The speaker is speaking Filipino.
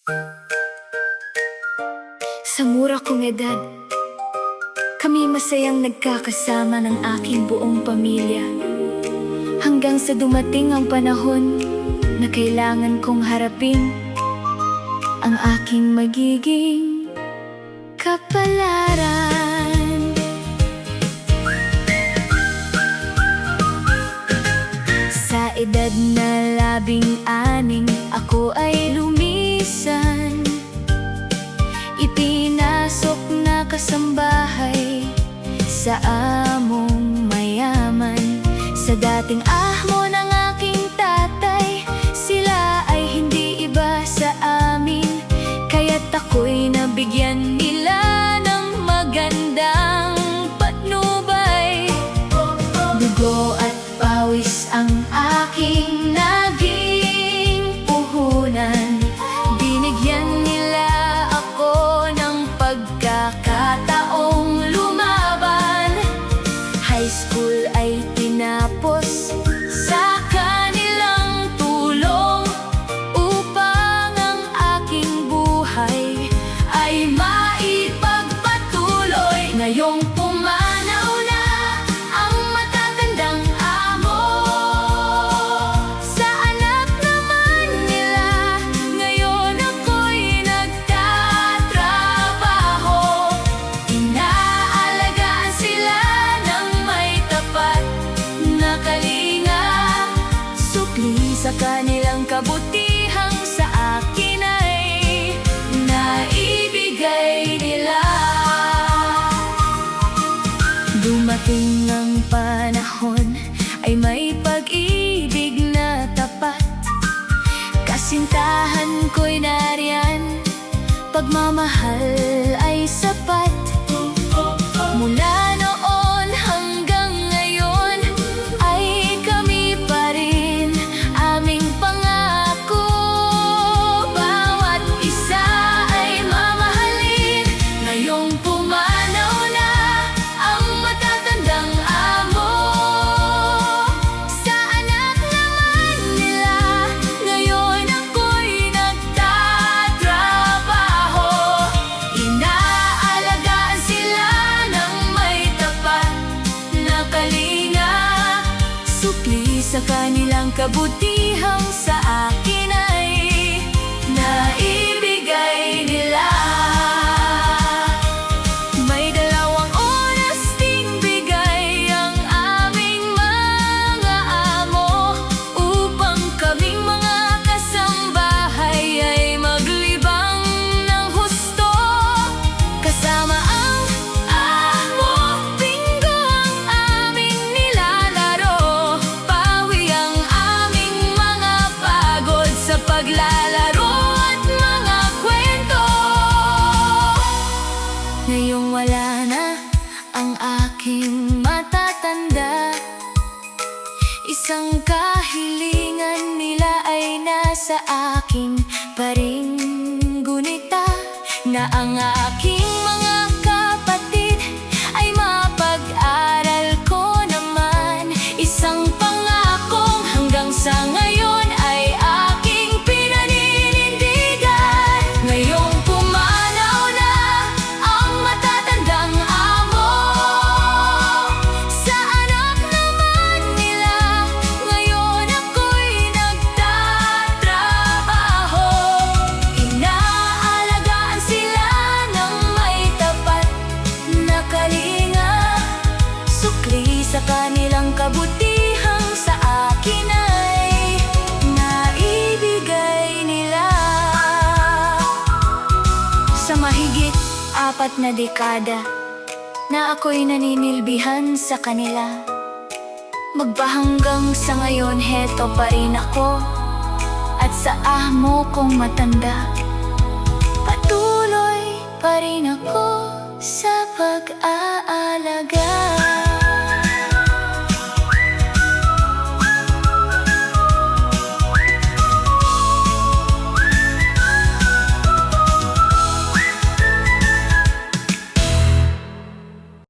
Sa mura kong edad, kami masayang nagkakasama ng aking buong pamilya. Hanggang sa dumating ang panahon na kailangan kong harapin ang aking magiging kapalaran. Sa edad na 16, ako ay lumisan. Ipinasok na kasambahay sa among mayaman. Sa dating ahmo ng aking tatay, sila ay hindi iba sa amin. Kaya't ako'y nabigyan nila ng magandang patnubay. Dugo at pawis ang aking naging puhunan. Binigyan nila ako ng pagkakataong lumaban. High school ay tinapos sa kanilang tulong, upang ang aking buhay ay maipagpatuloy. Ngayong pumanaw na ang matatandang amo, sa anak naman nila ngayon ako'y nagtatrabaho. Inaalagaan sila ng may tapat na kalinga. Sukli sa kanilang kabutihang sa akin ay naibigay nila. Dumating ang panahon ay may pag-ibig na tapat. Kasintahan ko'y nariyan, pagmamahal ay sapat. Mula noon hanggang ngayon ay kami pa rin, aming pangako. Bawat isa ay mamahalin. Ngayong pumanaw na ang matatandang amo, sa anak naman nila ngayon ako'y nagtatrabaho. Inaalagaan sila ng may tapat na kalinga. Sukli sa kanilang kabutihang sa akin ay naibigay nila. May dalawang oras ding bigay ang aming mga amo, upang kaming mga kasambahay ay maglibang ng husto. Kasama ang amo, bingo ang aming nilalaro. Pawi ang aming mga pagod sa paglalaro at mga kwento. Ngayong wala na ang aking matatanda, isang kahilingan nila ay nasa akin pa ring gunita, na ang aking mga kapatid ay mapag-aral ko naman. Isang pangakong hanggang sa ngayon ay aking pinaninindigan. Ngayong pumanaw na ang matatandang amo, sa anak naman nila ngayon ako'y nagtatrabaho. Inaalagaan sila ng may tapat na kalinga. Sukli sa kanilang kabutihang sa akin ay naibigay nila. Sa mahigit 4 na dekada na ako'y naninilbihan sa kanila, magbahanggang sa ngayon heto pa rin ako, at sa amo kong matanda patuloy pa rin ako sa pag-aalaga.